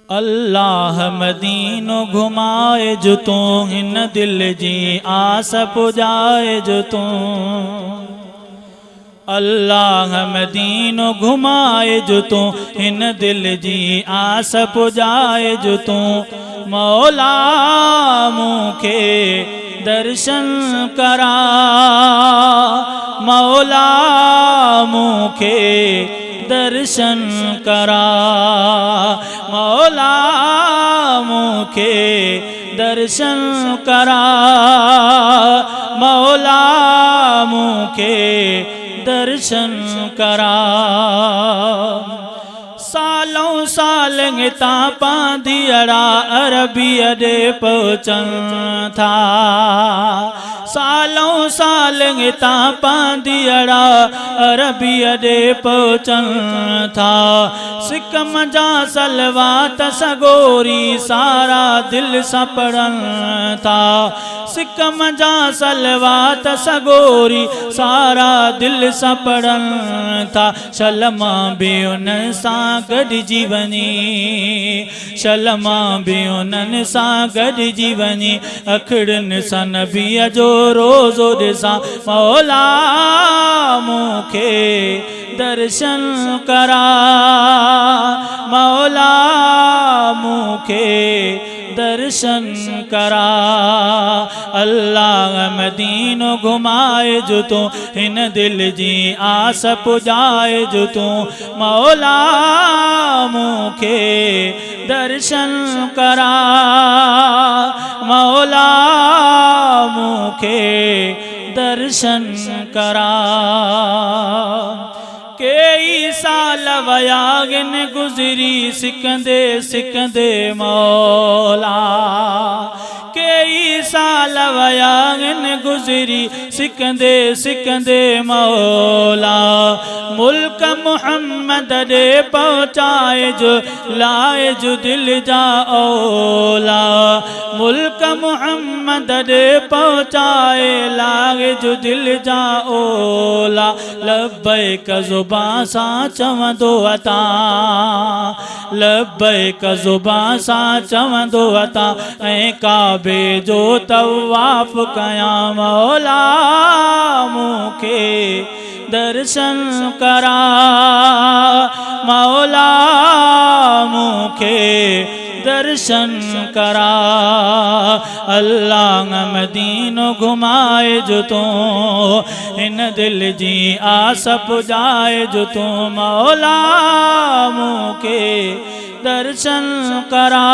अल्लाह मदीनो घुमाए जो तू हिन दिल जी आस पुजाए जो तू। अल्लाह मदीनो घुमाए जो तू हिन दिल जी आस पुजाए जो तू। मौला मूंखे दर्शन करा, मौला मूंखे दर्शन करा, मौला मूंखे दर्शन करा, मौला मूंखे दर्शन करा। सालों साल ता पांदियड़ा अरबीअ ॾे पहुचनि था, सालों साल ता पांदियड़ा अरबीअ ॾे पहुचनि था। सिकम जा सलवात सगोरी सारा दिल सां पढ़नि था, सिकम जा सलवात सगोरी सारा दिल सां पढ़नि था। शलमा बि उन्हनि सां गॾिजी वञी, शलमा बि उन्हनि सां गॾिजी वञी, अखिड़ियुनि सां नबीअ जो रोज़ो ॾिसां। मौला मूंखे दर्शन करा, मौला मूंखे दर्शन करा। अल्लाह मदीनो घुमाए जो तू हिन दिल जी आस पुजाए जो तू। मौला मूंखे दर्शन करा, मौला मूंखे दर्शन करा। कई साल वया गिन गुज़री सिकंदे सिकंदे मौला, कई साल वया गिन गुज़री सिकंदे सिकंदे मौला। मुल्क मुहम्मद ॾे पहुचाए जो लाए जो दिल जा औला, मुल्क मुहम्मद ॾे पहुचाए लाए जो दिल जा औला। लब्बैक ज़ुबान सां चवंदो अता, लब्बैक ज़ुबान सां चवंदो अता, ऐं काबे जो तवाफ़ कयां। मौला मूंखे दर्शन करा, मौला मूंखे दर्शन करा। अल्लाह मदीनो घुमाए जो तू हिन दिल जी आस पुजाए जो तू। मौला मूंखे दर्शन करा,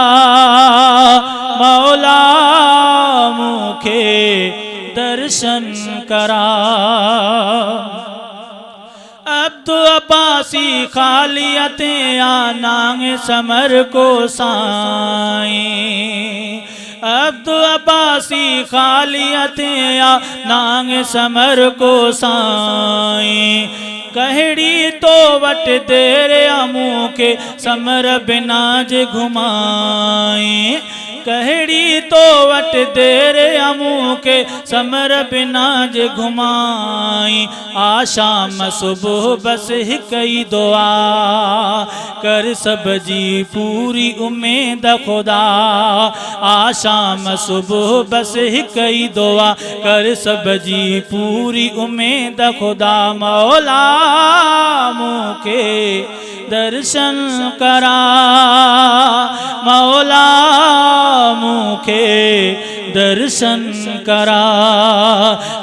मौला मूंखे दर्शन करा। अब्दु अब्बासी खालियते आनांग समर को साईं, अब्दु अब्बासी खालियते आनांग समर को साईं। कहड़ी तो वट तेरे आमू के समर बिना जे घुमाई, कहड़ी तो वट तेरे आमू के समर बिना जे घुमाई। आशाम सुबह बस हिकई दुआ कर सब जी पूरी उम्मीद खुदा। आशाम सुबह बस हिकई दुआ कर सब जी पूरी उम्मीद खुदा। मौला मूंखे दर्शन करा, मौला मूंखे दर्शन करा।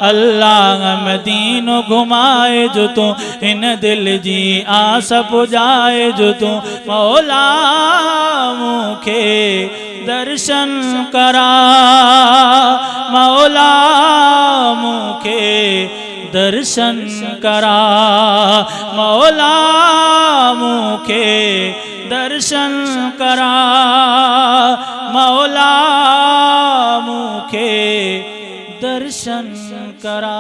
अल्लाह मदीनो घुमाए जो तू हिन दिल जी आस पुजाए जो तू। मौला मूंखे दर्शन करा, मौला मूंखे दर्शन करा। मौला मूंखे दर्शन करा, मौला मूंखे दर्शन करा।